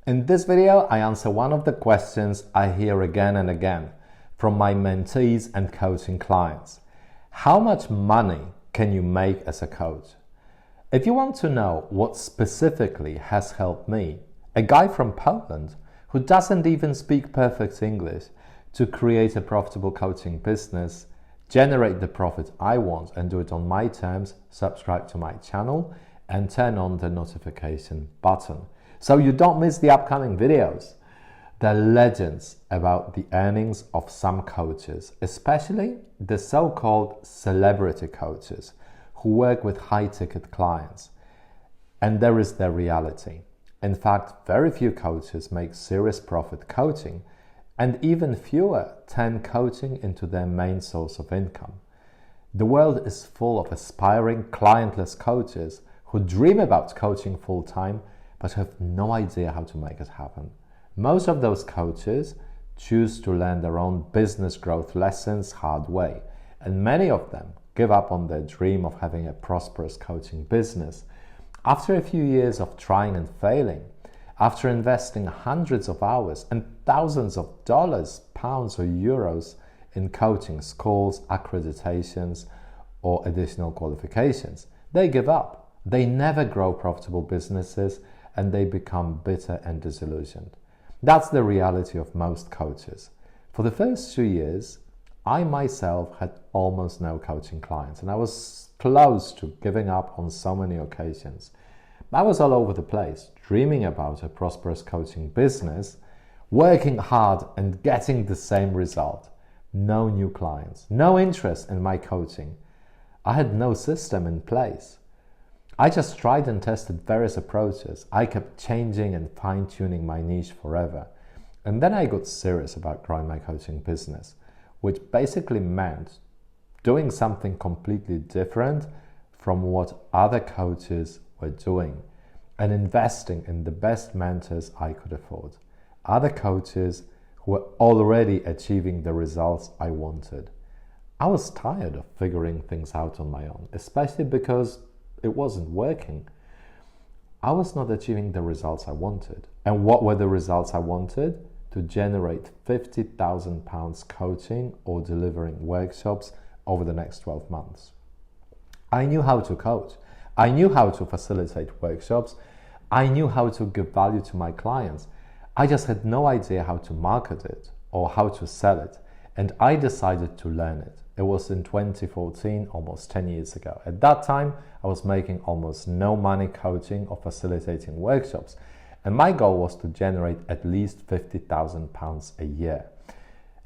In this video, I answer one of the questions I hear again and again from my mentees and coaching clients. How much money can you make as a coach? If you want to know what specifically has helped me, a guy from Poland who doesn't even speak perfect English, to create a profitable coaching business, generate the profit I want and do it on my terms, subscribe to my channel and turn on the notification button so you don't miss the upcoming videos. The legends about the earnings of some coaches, especially the so-called celebrity coaches who work with high-ticket clients. And there is their reality. In fact, very few coaches make serious profit coaching, and even fewer turn coaching into their main source of income. The world is full of aspiring clientless coaches who dream about coaching full-time but have no idea how to make it happen. Most of those coaches choose to learn their own business growth lessons hard way, and many of them give up on their dream of having a prosperous coaching business after a few years of trying and failing, after investing hundreds of hours and thousands of dollars, pounds or euros in coaching schools, accreditations or additional qualifications. They give up. They never grow profitable businesses and they become bitter and disillusioned. That's the reality of most coaches. For the first 2 years, I myself had almost no coaching clients and I was close to giving up on so many occasions. I was all over the place, dreaming about a prosperous coaching business, working hard and getting the same result. No new clients, no interest in my coaching. I had no system in place. I just tried and tested various approaches. I kept changing and fine-tuning my niche forever. And then I got serious about growing my coaching business, which basically meant doing something completely different from what other coaches were doing and investing in the best mentors I could afford. Other coaches who were already achieving the results I wanted. I was tired of figuring things out on my own, especially because it wasn't working. I was not achieving the results I wanted. And what were the results I wanted? To generate £50,000 coaching or delivering workshops over the next 12 months. I knew how to coach. I knew how to facilitate workshops. I knew how to give value to my clients. I just had no idea how to market it or how to sell it. And I decided to learn it. It was in 2014, almost 10 years ago. At that time, I was making almost no money coaching or facilitating workshops. And my goal was to generate at least £50,000 a year.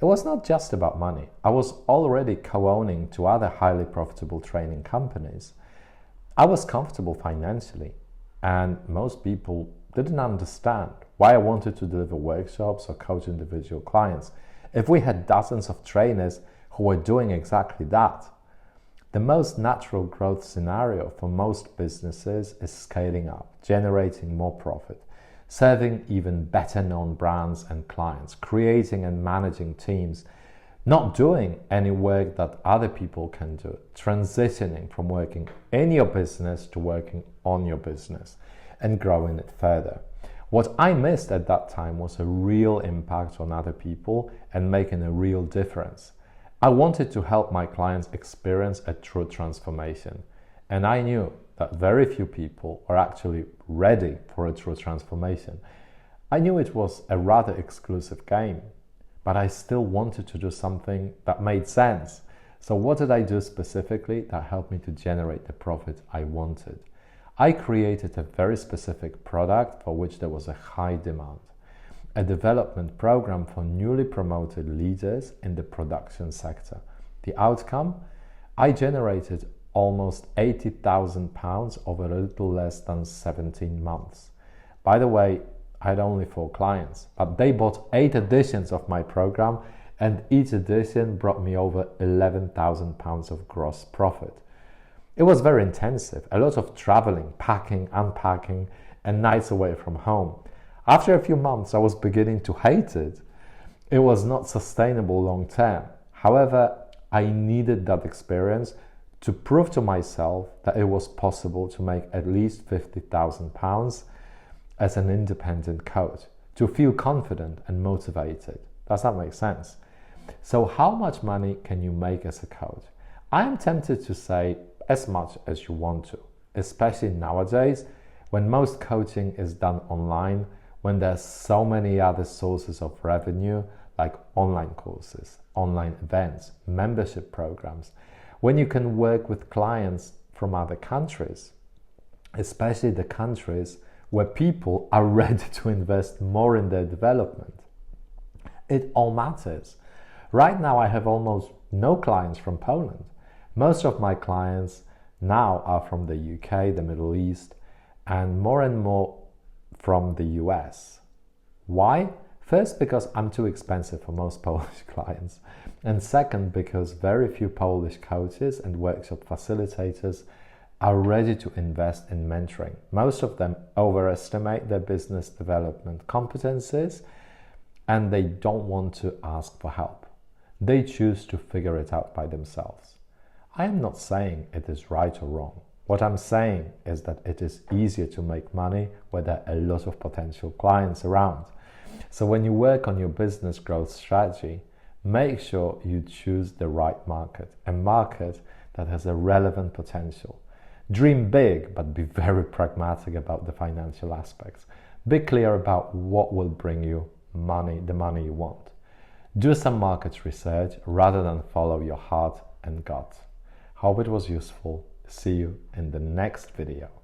It was not just about money. I was already co-owning two other highly profitable training companies. I was comfortable financially, and most people didn't understand why I wanted to deliver workshops or coach individual clients if we had dozens of trainers who were doing exactly that. The most natural growth scenario for most businesses is scaling up, generating more profit, serving even better known brands and clients, creating and managing teams, not doing any work that other people can do, transitioning from working in your business to working on your business and growing it further. What I missed at that time was a real impact on other people and making a real difference. I wanted to help my clients experience a true transformation, and I knew that very few people are actually ready for a true transformation. I knew it was a rather exclusive game, but I still wanted to do something that made sense. So what did I do specifically that helped me to generate the profit I wanted? I created a very specific product for which there was a high demand. A development program for newly promoted leaders in the production sector. The outcome? I generated almost £80,000 over a little less than 17 months. By the way, I had only 4 clients, but they bought 8 editions of my program and each edition brought me over £11,000 of gross profit. It was very intensive, a lot of traveling, packing, unpacking, and nights away from home. After a few months, I was beginning to hate it. It was not sustainable long term. However, I needed that experience to prove to myself that it was possible to make at least £50,000 as an independent coach to feel confident and motivated. Does that make sense? So how much money can you make as a coach? I am tempted to say as much as you want to, especially nowadays when most coaching is done online, when there's so many other sources of revenue like online courses, online events, membership programs, when you can work with clients from other countries, especially the countries where people are ready to invest more in their development. It all matters. Right now I have almost no clients from Poland. Most of my clients now are from the UK, the Middle East, and more from the US. Why? First, because I'm too expensive for most Polish clients. And second, because very few Polish coaches and workshop facilitators are ready to invest in mentoring. Most of them overestimate their business development competencies and they don't want to ask for help. They choose to figure it out by themselves. I am not saying it is right or wrong. What I'm saying is that it is easier to make money where there are a lot of potential clients around. So when you work on your business growth strategy, make sure you choose the right market, a market that has a relevant potential. Dream big, but be very pragmatic about the financial aspects. Be clear about what will bring you money, the money you want. Do some market research rather than follow your heart and gut. Hope it was useful. See you in the next video.